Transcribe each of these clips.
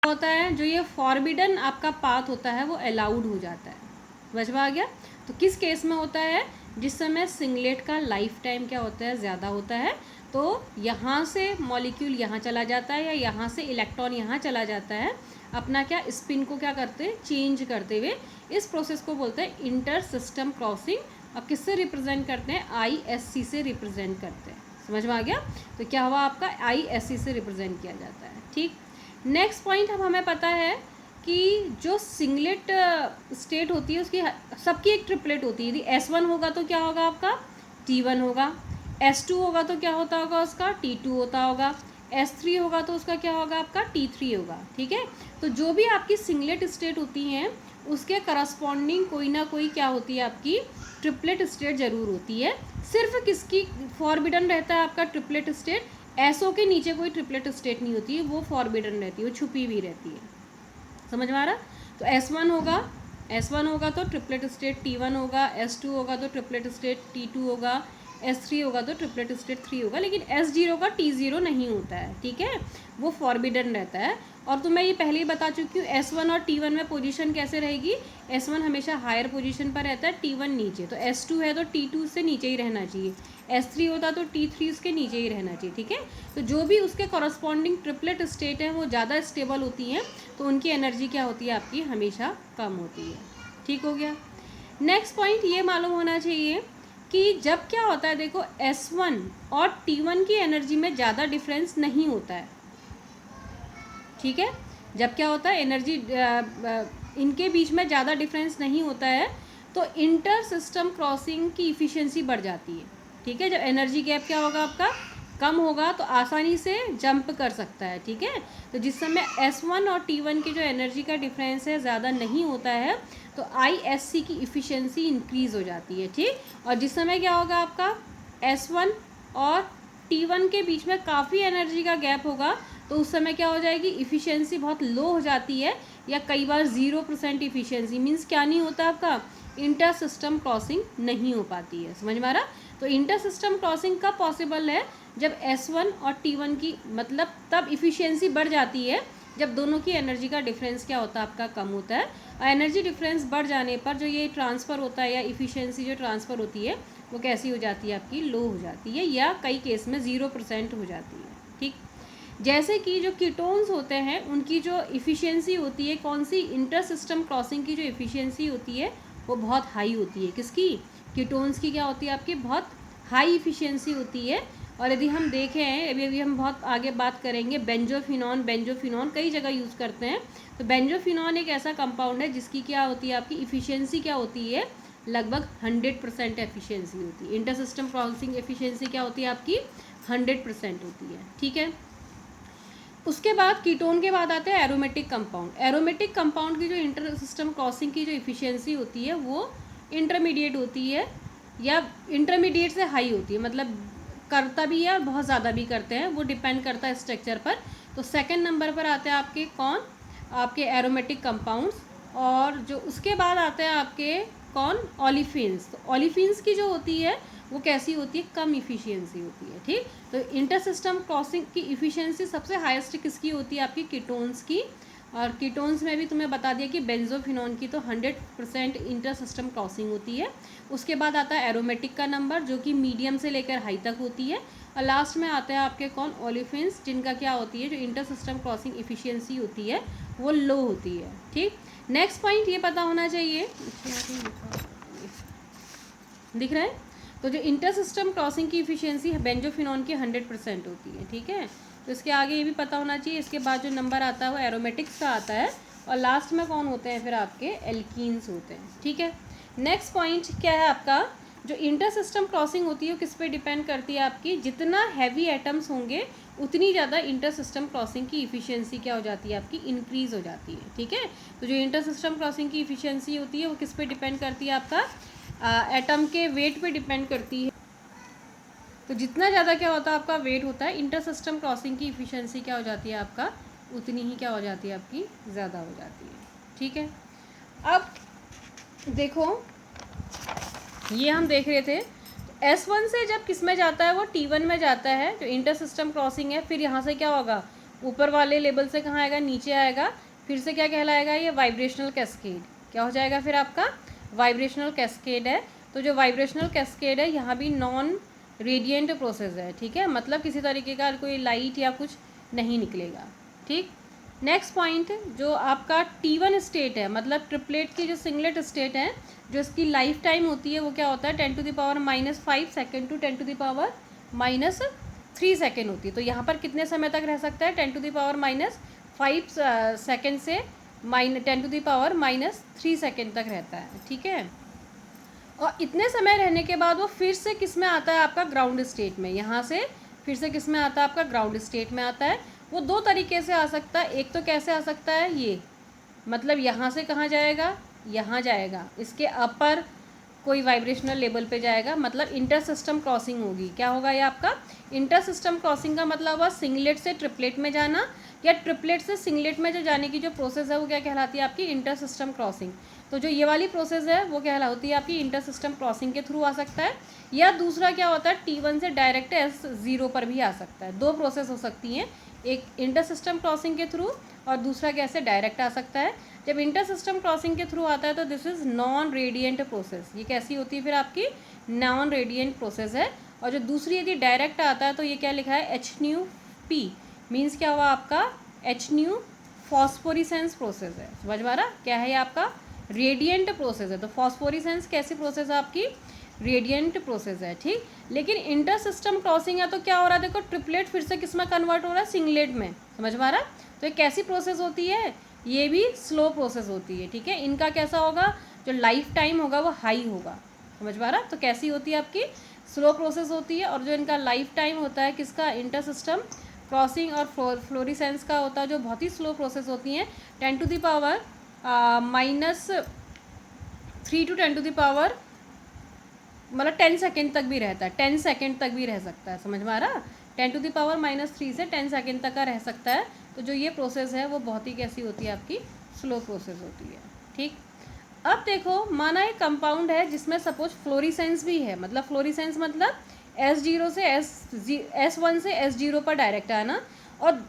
होता है, जो ये फॉरबिडन आपका पाथ होता है वो अलाउड हो जाता है। समझ में आ गया? तो किस केस में होता है? जिस समय सिंगलेट का लाइफ टाइम क्या होता है, ज़्यादा होता है, तो यहाँ से मॉलिक्यूल यहाँ चला जाता है या यहाँ से इलेक्ट्रॉन यहाँ चला जाता है, अपना क्या स्पिन को क्या करते हैं, चेंज करते हुए। इस प्रोसेस को बोलते हैं इंटर सिस्टम क्रॉसिंग। अब किससे रिप्रेजेंट करते हैं? ISC से रिप्रेजेंट करते हैं। समझ में आ गया? तो क्या हुआ आपका, ISC से रिप्रेजेंट किया जाता है। ठीक, नेक्स्ट पॉइंट अब हमें पता है कि जो सिंगलेट स्टेट होती है उसकी सबकी एक ट्रिपलेट होती है। यदि S1 होगा तो क्या होगा आपका, T1 होगा। S2 होगा तो क्या होता होगा उसका, T2 होता होगा। S3 होगा तो उसका क्या होगा आपका, T3 होगा। ठीक है, तो जो भी आपकी सिंगलेट स्टेट होती हैं उसके करस्पॉन्डिंग कोई ना कोई क्या होती है आपकी ट्रिपलेट स्टेट ज़रूर होती है। सिर्फ किसकी फॉरबिडन रहता है आपका ट्रिपलेट स्टेट, SO के नीचे कोई ट्रिपलेट स्टेट नहीं होती है, वो फॉरबिडन रहती है, वो छुपी हुई रहती है। समझ में आ रहा? तो S1 होगा तो ट्रिपलेट स्टेट T1 होगा, S2 होगा तो ट्रिपलेट स्टेट T2 होगा, S3 होगा तो ट्रिपलेट स्टेट 3 होगा, लेकिन S0 का T0 नहीं होता है। ठीक है, वो फॉरबिडन रहता है। और तो मैं ये पहले ही बता चुकी हूँ S1 और T1 में पोजीशन कैसे रहेगी। S1 हमेशा हायर पोजीशन पर रहता है, T1 नीचे। तो S2 है तो T2 से नीचे ही रहना चाहिए, S3 होता तो T3 उसके नीचे ही रहना चाहिए। ठीक है, तो जो भी उसके कॉरस्पॉन्डिंग ट्रिपलेट स्टेट है वो ज़्यादा स्टेबल होती हैं, तो उनकी एनर्जी क्या होती है आपकी, हमेशा कम होती है। ठीक हो गया। नेक्स्ट पॉइंट ये मालूम होना चाहिए कि जब क्या होता है, देखो S1 और T1 की एनर्जी में ज़्यादा डिफरेंस नहीं होता है। ठीक है, जब क्या होता है एनर्जी इनके बीच में ज़्यादा डिफरेंस नहीं होता है, तो इंटर सिस्टम क्रॉसिंग की इफ़िशियंसी बढ़ जाती है। ठीक है, जब एनर्जी गैप क्या होगा आपका, कम होगा, तो आसानी से जंप कर सकता है। ठीक है, तो जिस समय S1 और T1 की जो एनर्जी का डिफरेंस है ज़्यादा नहीं होता है, तो ISC की इफ़िशियंसी इंक्रीज़ हो जाती है। ठीक, और जिस समय क्या होगा आपका S1 और T1 के बीच में काफ़ी एनर्जी का गैप होगा, तो उस समय क्या हो जाएगी, इफ़िशियंसी बहुत लो हो जाती है, या कई बार 0% इफ़िशियंसी। मीन्स क्या नहीं होता आपका, इंटर सिस्टम क्रॉसिंग नहीं हो पाती है। समझ में आ रहा? तो इंटर सिस्टम क्रॉसिंग कब पॉसिबल है, जब S1 और T1 की मतलब तब इफ़िशियंसी बढ़ जाती है जब दोनों की एनर्जी का डिफरेंस क्या होता है आपका, कम होता है। और एनर्जी डिफरेंस बढ़ जाने पर जो ये ट्रांसफ़र होता है या इफ़िशियंसी जो ट्रांसफ़र होती है वो कैसी हो जाती है आपकी, लो हो जाती है, या कई केस में 0% हो जाती है। ठीक, जैसे कि जो कीटोन्स होते हैं उनकी जो इफ़िशियंसी होती है, कौन सी, इंटर सिस्टम क्रॉसिंग की जो इफ़िशियंसी होती है वो बहुत हाई होती है। किसकी, कीटोन्स की क्या होती है आपकी, बहुत हाई इफ़िशियंसी होती है। और यदि हम देखें, अभी हम बहुत आगे बात करेंगे, बेंजोफिनॉन कई जगह यूज़ करते हैं। तो बेंजोफिनॉन एक ऐसा कंपाउंड है जिसकी क्या होती है आपकी इफ़िशियंसी क्या होती है, लगभग 100% एफिशिएंसी होती है। इंटर सिस्टम क्रॉसिंग एफिशिएंसी क्या होती है आपकी, 100% होती है। ठीक है, उसके बाद कीटोन के बाद आते हैं एरोमेटिक कंपाउंड। एरोमेटिक कंपाउंड की जो इंटर सिस्टम क्रॉसिंग की जो इफ़िशियंसी होती है वो इंटरमीडिएट होती है, या इंटरमीडिएट से हाई होती है, मतलब करता भी है और बहुत ज़्यादा भी करते हैं, वो डिपेंड करता है स्ट्रक्चर पर। तो सेकंड नंबर पर आते हैं आपके कौन, आपके एरोमेटिक कंपाउंड्स। और जो उसके बाद आते हैं आपके कौन, ओलिफिन्स। तो ओलिफिन्स की जो होती है वो कैसी होती है, कम इफ़िशियंसी होती है। ठीक, तो इंटर सिस्टम क्रॉसिंग की इफ़िशियंसी सबसे हाईएस्ट किसकी होती है आपकी, कीटोन्स की। और कीटोन्स में भी तुम्हें बता दिया कि बेंजोफिनॉन की तो 100% इंटर सिस्टम क्रॉसिंग होती है। उसके बाद आता है एरोमेटिक का नंबर जो कि मीडियम से लेकर हाई तक होती है। और लास्ट में आते हैं आपके कौन, ओलिफिन्स, जिनका क्या होती है, जो इंटर सिस्टम क्रॉसिंग इफ़िशियंसी होती है वो लो होती है। ठीक, नेक्स्ट पॉइंट ये पता होना चाहिए, दिख रहा है, तो जो इंटर सिस्टम क्रॉसिंग की इफ़िशियंसी है बेंजोफिनॉन की 100% होती है। ठीक है, तो इसके आगे ये भी पता होना चाहिए। इसके बाद जो नंबर आता है वो एरोमेटिक्स का आता है, और लास्ट में कौन होते हैं फिर आपके, एल्कीन्स होते हैं। ठीक है, नेक्स्ट पॉइंट क्या है आपका, जो इंटर सिस्टम क्रॉसिंग होती है वो किस पे डिपेंड करती है आपकी, जितना हैवी एटम्स होंगे उतनी ज़्यादा इंटर सिस्टम क्रॉसिंग की इफ़िशियंसी क्या हो जाती है आपकी, इंक्रीज़ हो जाती है। ठीक है, तो जो इंटर सिस्टम क्रॉसिंग की इफ़िशियंसी होती है वो किस पे डिपेंड करती है आपका, एटम के वेट पे डिपेंड करती है। तो जितना ज़्यादा क्या होता है आपका वेट होता है, इंटर सिस्टम क्रॉसिंग की इफ़िशियंसी क्या हो जाती है आपका, उतनी ही क्या हो जाती है आपकी, ज़्यादा हो जाती है। ठीक है, अब देखो ये हम देख रहे थे, S1 से जब किस में जाता है, वो T1 में जाता है, जो इंटर सिस्टम क्रॉसिंग है। फिर यहाँ से क्या होगा, ऊपर वाले लेवल से कहाँ आएगा, नीचे आएगा, फिर से क्या कहलाएगा, ये वाइब्रेशनल कैस्केड। क्या हो जाएगा फिर आपका, वाइब्रेशनल कैस्केड है। तो जो वाइब्रेशनल कैस्केड है यहाँ भी नॉन रेडिएंट प्रोसेस है, ठीक है, मतलब किसी तरीके का कोई लाइट या कुछ नहीं निकलेगा, ठीक। नेक्स्ट पॉइंट जो आपका T1 स्टेट है, मतलब ट्रिपलेट की जो सिंगलेट स्टेट है, जो इसकी लाइफ टाइम होती है वो क्या होता है 10⁻⁻5 सेकेंड टू 10⁻³ सेकेंड होती है। तो यहाँ पर कितने समय तक रह सकता है, 10⁻⁻5 सेकेंड से 10⁻³ सेकेंड तक रहता है, ठीक है। और इतने समय रहने के बाद वो फिर से किस में आता है, आपका ग्राउंड स्टेट में। यहाँ से फिर से किस में आता है, आपका ग्राउंड स्टेट में आता है। वो दो तरीके से आ सकता है, एक तो कैसे आ सकता है, ये मतलब यहाँ से कहाँ जाएगा, यहाँ जाएगा, इसके अपर कोई वाइब्रेशनल लेवल पे जाएगा, मतलब इंटर सिस्टम क्रॉसिंग होगी। क्या होगा ये आपका इंटर सिस्टम क्रॉसिंग का मतलब हुआ सिंगलेट से ट्रिपलेट में जाना, या ट्रिपलेट से सिंगलेट में जो जाने की जो प्रोसेस है वो क्या कहलाती है, आपकी इंटर सिस्टम क्रॉसिंग। तो जो ये वाली प्रोसेस है वो क्या होती है, आपकी इंटर सिस्टम क्रॉसिंग के थ्रू आ सकता है। या दूसरा क्या होता है, T1 से डायरेक्ट S0 पर भी आ सकता है। दो प्रोसेस हो सकती हैं, एक इंटर सिस्टम क्रॉसिंग के थ्रू और दूसरा कैसे डायरेक्ट आ सकता है। जब इंटर सिस्टम क्रॉसिंग के थ्रू आता है तो this is non radiant process. ये कैसी होती है फिर आपकी, नॉन रेडिएंट प्रोसेस है। और जो दूसरी यदि डायरेक्ट आता है तो ये क्या लिखा है, HNU-P मीन्स क्या हुआ आपका, HNU फॉस्फोरिसेंस प्रोसेस है। समझ में आ रहा, क्या है ये आपका रेडिएंट प्रोसेस है। तो फॉस्फोरिसेंस कैसी प्रोसेस है आपकी, रेडिएंट प्रोसेस है, ठीक। लेकिन इंटर सिस्टम क्रॉसिंग है तो क्या हो रहा है, देखो ट्रिपलेट फिर से किस में कन्वर्ट हो रहा है, सिंगलेट में। समझ में आ रहा, तो ये कैसी प्रोसेस होती है, ये भी स्लो प्रोसेस होती है, ठीक है। इनका कैसा होगा, जो लाइफ टाइम होगा वो हाई होगा। समझ में आ रहा, तो कैसी होती है आपकी, स्लो प्रोसेस होती है। और जो इनका लाइफ टाइम होता है किसका, इंटर सिस्टम क्रॉसिंग और फ्लोरिसेंस का होता है, जो बहुत ही स्लो प्रोसेस होती हैं, 10⁻³ to 10⁻, मतलब 10 सेकेंड तक भी रहता है, 10 सेकेंड तक भी रह सकता है। समझ में आ रहा, 10⁻³ से 10 सेकेंड तक का रह सकता है। तो जो ये प्रोसेस है वो बहुत ही कैसी होती है, आपकी स्लो प्रोसेस होती है, ठीक। अब देखो, माना एक कंपाउंड है जिसमें सपोज फ्लोरिसेंस भी है, मतलब फ्लोरिसेंस मतलब S0 से S1 से S0 पर डायरेक्ट आना, और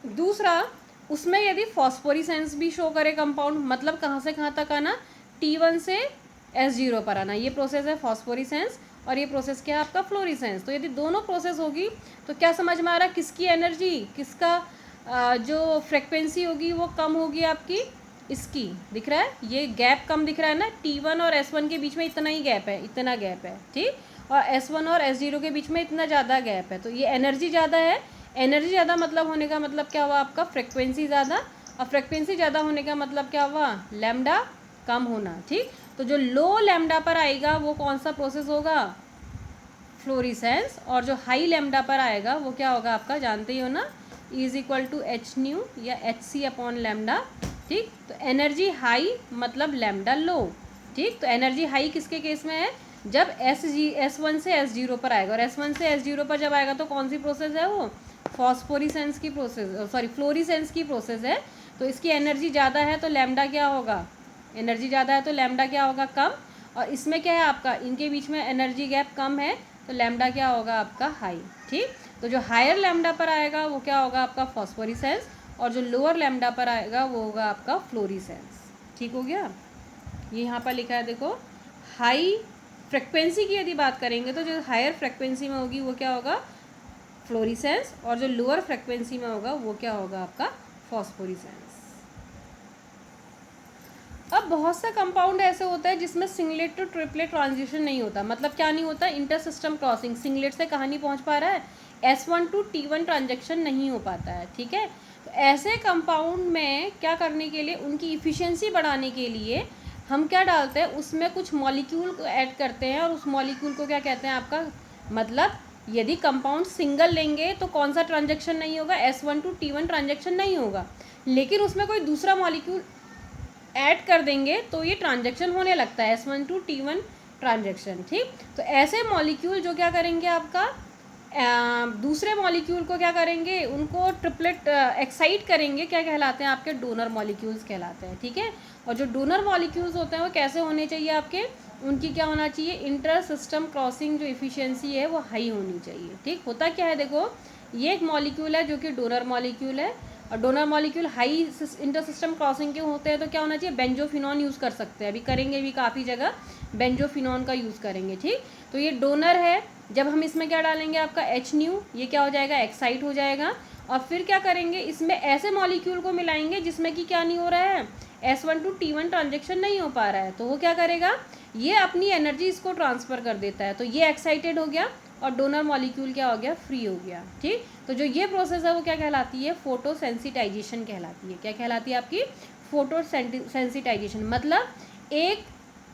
दूसरा उसमें यदि फॉस्फोरिसेंस भी शो करे कंपाउंड, मतलब कहाँ से कहाँ तक आना, T1 से S0 पर आना। ये प्रोसेस है फॉस्फोरिसेंस और ये प्रोसेस क्या है आपका फ्लोरिसेंस। तो यदि दोनों प्रोसेस होगी तो क्या समझ में आ रहा है, किसकी एनर्जी, किसका जो फ्रिक्वेंसी होगी वो कम होगी आपकी, इसकी। दिख रहा है, ये गैप कम दिख रहा है ना, T1 और S1 के बीच में इतना ही गैप है, इतना गैप है, ठीक। और S1 और S0 के बीच में इतना ज़्यादा गैप है। तो ये एनर्जी ज़्यादा है, एनर्जी ज़्यादा मतलब होने का मतलब क्या हुआ आपका, फ्रिक्वेंसी ज़्यादा, और फ्रिक्वेंसी ज़्यादा होने का मतलब क्या हुआ, लैम्डा कम होना, ठीक। तो जो लो लैम्डा पर आएगा वो कौन सा प्रोसेस होगा, फ्लोरिसेंस। और जो हाई लैम्डा पर आएगा वो क्या होगा आपका, जानते ही हो ना, = HNU या HC/λ, ठीक। तो एनर्जी हाई मतलब लैम्डा लो, ठीक। तो एनर्जी हाई किसके केस में है, जब S1 से S0 पर आएगा, और S1 से S0 पर जब आएगा तो कौन सी प्रोसेस है वो, फॉस्फोरिसेंस की प्रोसेस, सॉरी फ्लोरिसेंस की प्रोसेस है। तो इसकी एनर्जी ज़्यादा है तो लैम्डा क्या होगा, एनर्जी ज़्यादा है तो लैम्डा क्या होगा, कम। और इसमें क्या है आपका, इनके बीच में एनर्जी गैप कम है तो लैम्डा क्या होगा आपका, हाई, ठीक। तो जो हायर लैम्डा पर आएगा वो क्या होगा आपका, फॉस्फोरिसेंस, और जो लोअर लैम्डा पर आएगा वो होगा आपका फ्लोरिसेंस, ठीक हो गया। ये यहाँ पर लिखा है देखो, हाई फ्रिक्वेंसी की यदि बात करेंगे तो जो हायर फ्रिक्वेंसी में होगी वो क्या होगा, फ्लोरिसेंस, और जो लोअर फ्रिक्वेंसी में होगा वो क्या होगा आपका, फॉस्फोरिसेंस। अब बहुत सा कंपाउंड ऐसे होता है जिसमें सिंगलेट टू ट्रिपलेट ट्रांजिशन नहीं होता। मतलब क्या नहीं होता, इंटर सिस्टम क्रॉसिंग, सिंगलेट से कहाँ नहीं पहुँच पा रहा है, S1 to T1 ट्रांजेक्शन नहीं हो पाता है, ठीक है। तो ऐसे कंपाउंड में क्या करने के लिए, उनकी इफ़िशियंसी बढ़ाने के लिए हम क्या डालते हैं, उसमें कुछ मॉलिक्यूल को ऐड करते हैं, और उस मॉलिक्यूल को क्या कहते हैं आपका, मतलब यदि कंपाउंड सिंगल लेंगे तो कौन सा ट्रांजेक्शन नहीं होगा, S1 to T1 ट्रांजेक्शन नहीं होगा, लेकिन उसमें कोई दूसरा मॉलिक्यूल ऐड कर देंगे तो ये ट्रांजेक्शन होने लगता है, S1 to T1 ट्रांजेक्शन, ठीक। तो ऐसे मॉलिक्यूल जो क्या करेंगे आपका, दूसरे मॉलिक्यूल को क्या करेंगे, उनको ट्रिपलेट एक्साइट करेंगे, क्या कहलाते हैं आपके, डोनर मॉलिक्यूल्स कहलाते हैं, ठीक है। और जो डोनर मॉलिक्यूल्स होते हैं वो कैसे होने चाहिए आपके, उनकी क्या होना चाहिए, इंटर सिस्टम क्रॉसिंग जो इफ़िशियंसी है वो हाई होनी चाहिए, ठीक। होता क्या है देखो, ये एक मॉलिक्यूल है जो कि डोनर मॉलिक्यूल है, और donor molecule high inter system crossing के होते हैं तो क्या होना चाहिए, बेंजोफिनॉन यूज़ कर सकते हैं, अभी करेंगे भी काफ़ी जगह बेंजोफिनॉन का यूज़ करेंगे, ठीक। तो ये डोनर है, जब हम इसमें क्या डालेंगे आपका एच न्यू, ये क्या हो जाएगा, एक्साइट हो जाएगा, और फिर क्या करेंगे, इसमें ऐसे मॉलिक्यूल को मिलाएंगे जिसमें कि क्या नहीं हो रहा है, S1 to T1 ट्रांजेक्शन नहीं हो पा रहा है, तो वो क्या करेगा, ये अपनी एनर्जी इसको ट्रांसफ़र कर देता है, तो ये एक्साइटेड हो गया और डोनर मॉलिक्यूल क्या हो गया, फ्री हो गया, ठीक। तो जो ये प्रोसेस है वो क्या कहलाती है, फोटोसेंसिटाइजेशन कहलाती है। क्या कहलाती है आपकी, फोटोसेंसिटाइजेशन, मतलब एक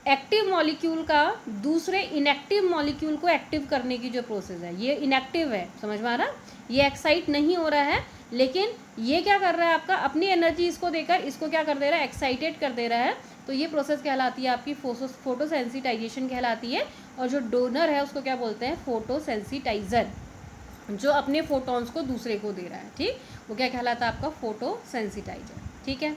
एक्टिव मॉलिक्यूल का दूसरे इनएक्टिव मॉलिक्यूल को एक्टिव करने की जो प्रोसेस है, ये इनएक्टिव है, समझ में आ रहा, ये एक्साइट नहीं हो रहा है, लेकिन ये क्या कर रहा है आपका, अपनी एनर्जी इसको देकर इसको क्या कर दे रहा है, एक्साइटेड कर दे रहा है, तो ये प्रोसेस कहलाती है आपकी फोटोसेंसिटाइजेशन कहलाती है। और जो डोनर है उसको क्या बोलते हैं, फोटोसेंसिटाइजर, जो अपने फोटॉन्स को दूसरे को दे रहा है, ठीक, वो क्या कहलाता है आपका, फोटोसेंसिटाइजर, ठीक है।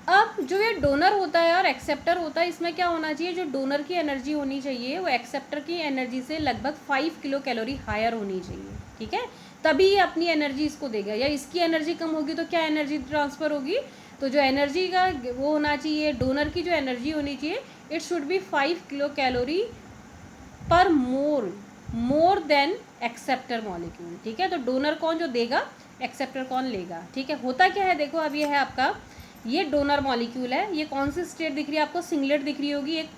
अब जो ये डोनर होता है और एक्सेप्टर होता है, इसमें क्या होना चाहिए, जो डोनर की एनर्जी होनी चाहिए वो एक्सेप्टर की एनर्जी से लगभग 5 किलो कैलोरी हायर होनी चाहिए, ठीक है, तभी ये अपनी एनर्जी इसको देगा, या इसकी एनर्जी कम होगी तो क्या एनर्जी ट्रांसफ़र होगी, तो जो एनर्जी का वो होना चाहिए, डोनर की जो एनर्जी होनी चाहिए, it should be 5 kilo calorie पर मोर देन एक्सेप्टर मॉलिक्यूल, ठीक है। तो डोनर कौन जो देगा, एक्सेप्टर कौन लेगा, ठीक है। होता क्या है, देखो अब ये है आपका, ये डोनर मॉलिक्यूल है, ये कौन सी स्टेट दिख रही है आपको, सिंगलेट दिख रही होगी, एक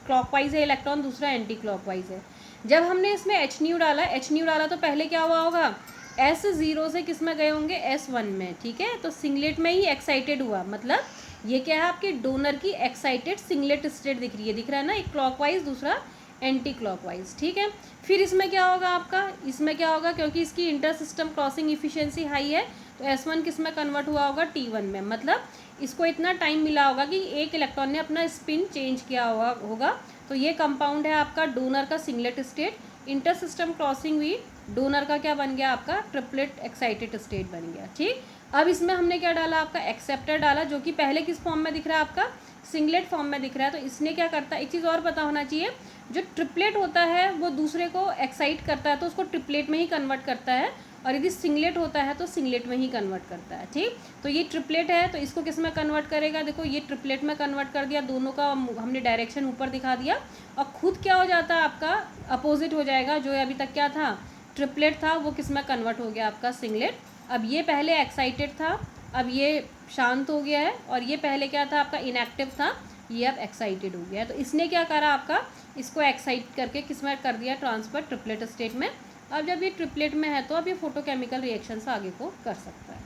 क्लॉकवाइज है इलेक्ट्रॉन, दूसरा एंटी क्लॉकवाइज है। जब हमने इसमें एच न्यू डाला तो पहले क्या हुआ होगा, S0 से किस में गए होंगे, S1 में, ठीक है। तो सिंगलेट में ही एक्साइटेड हुआ, मतलब ये क्या है आपके डोनर की एक्साइटेड सिंगलेट स्टेट दिख रही है, दिख रहा है ना, एक क्लॉकवाइज दूसरा एंटी क्लॉकवाइज, ठीक है। फिर इसमें क्या होगा आपका, इसमें क्या होगा, क्योंकि इसकी inter system crossing efficiency high है, तो S1 किस में कन्वर्ट हुआ होगा, T1 में, मतलब इसको इतना टाइम मिला होगा कि एक इलेक्ट्रॉन ने अपना स्पिन चेंज किया होगा। तो ये कंपाउंड है आपका डोनर का singlet state, inter system crossing हुई, डोनर का क्या बन गया आपका, ट्रिपलेट एक्साइटेड स्टेट बन गया, ठीक। अब इसमें हमने क्या डाला आपका, एक्सेप्टर डाला, जो कि पहले किस फॉर्म में दिख रहा है आपका, सिंगलेट फॉर्म में दिख रहा है। तो इसने क्या करता है, एक चीज़ और पता होना चाहिए, जो ट्रिपलेट होता है वो दूसरे को एक्साइट करता है तो उसको ट्रिपलेट में ही कन्वर्ट करता है, और यदि सिंगलेट होता है तो सिंगलेट में ही कन्वर्ट करता है, ठीक। तो ये ट्रिपलेट है तो इसको किस में कन्वर्ट करेगा, देखो ये ट्रिपलेट में कन्वर्ट कर दिया, दोनों का हमने डायरेक्शन ऊपर दिखा दिया, और खुद क्या हो जाता है आपका, अपोजिट हो जाएगा, जो अभी तक क्या था, ट्रिपलेट था, वो किस में कन्वर्ट हो गया आपका, सिंगलेट। अब ये पहले एक्साइटेड था, अब ये शांत हो गया है, और ये पहले क्या था आपका, इनएक्टिव था, ये अब एक्साइटेड हो गया है। तो इसने क्या करा आपका, इसको एक्साइट करके किस में कर दिया, ट्रांसफर ट्रिपलेट स्टेट में। अब जब ये ट्रिपलेट में है तो अब ये फोटोकेमिकल रिएक्शन से आगे को कर सकता है,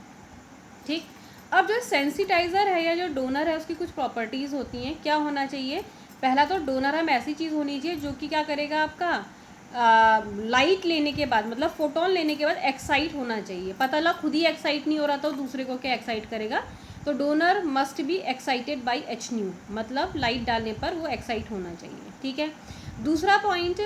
ठीक। अब जो सेंसिटाइज़र है या जो डोनर है उसकी कुछ प्रॉपर्टीज़ होती हैं, क्या होना चाहिए, पहला तो डोनर हम ऐसी चीज़ होनी चाहिए जो कि क्या करेगा आपका, लाइट लेने के बाद, मतलब फोटोन लेने के बाद एक्साइट होना चाहिए, पता लगा खुद ही एक्साइट नहीं हो रहा तो दूसरे को क्या एक्साइट करेगा, तो donor must be excited by H new, मतलब लाइट डालने पर वो एक्साइट होना चाहिए, ठीक है। दूसरा पॉइंट,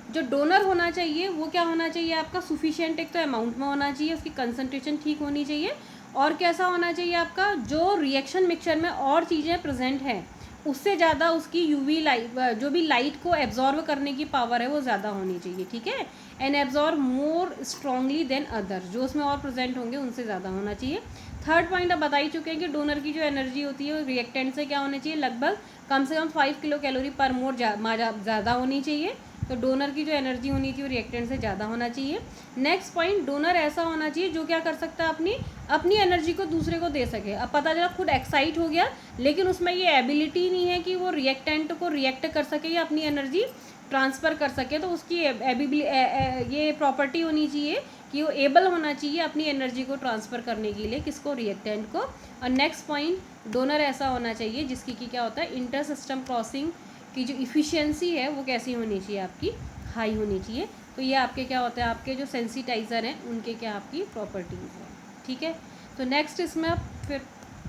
जो डोनर होना चाहिए वो क्या होना चाहिए आपका, सुफिशिएंट, एक तो अमाउंट में होना चाहिए, उसकी कंसनट्रेशन ठीक होनी चाहिए, और कैसा होना चाहिए आपका, जो रिएक्शन मिक्सचर में और चीज़ें प्रेजेंट हैं उससे ज़्यादा उसकी यूवी लाइट, जो भी लाइट को एब्जॉर्व करने की पावर है वो ज़्यादा होनी चाहिए, ठीक है, and absorb more strongly than other, जो उसमें और प्रेजेंट होंगे उनसे ज़्यादा होना चाहिए। थर्ड पॉइंट अब बता ही चुके हैं कि डोनर की जो एनर्जी होती है वो रिएक्टेंट से क्या होनी चाहिए, लगभग कम से कम 5 किलो कैलोरी पर मोर ज़्यादा होनी चाहिए, तो डोनर की जो एनर्जी होनी चाहिए वो रिएक्टेंट से ज़्यादा होना चाहिए। नेक्स्ट पॉइंट, डोनर ऐसा होना चाहिए जो क्या कर सकता है, अपनी एनर्जी को दूसरे को दे सके। अब पता चला खुद एक्साइट हो गया, लेकिन उसमें ये एबिलिटी नहीं है कि वो रिएक्टेंट को रिएक्ट कर सके या अपनी एनर्जी ट्रांसफ़र कर सके, तो उसकी ये प्रॉपर्टी होनी चाहिए कि वो एबल होना चाहिए अपनी एनर्जी को ट्रांसफ़र करने के लिए, किसको, रिएक्टेंट को। और नेक्स्ट पॉइंट, डोनर ऐसा होना चाहिए जिसकी कि क्या होता है, इंटर सिस्टम क्रॉसिंग की जो इफ़िशियंसी है वो कैसी होनी चाहिए आपकी, हाई होनी चाहिए। तो ये आपके क्या होता है, आपके जो सेंसिटाइज़र हैं उनके क्या आपकी प्रॉपर्टीज़ हैं, ठीक है। तो नेक्स्ट इसमें आप फिर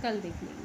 कल देख लेंगे।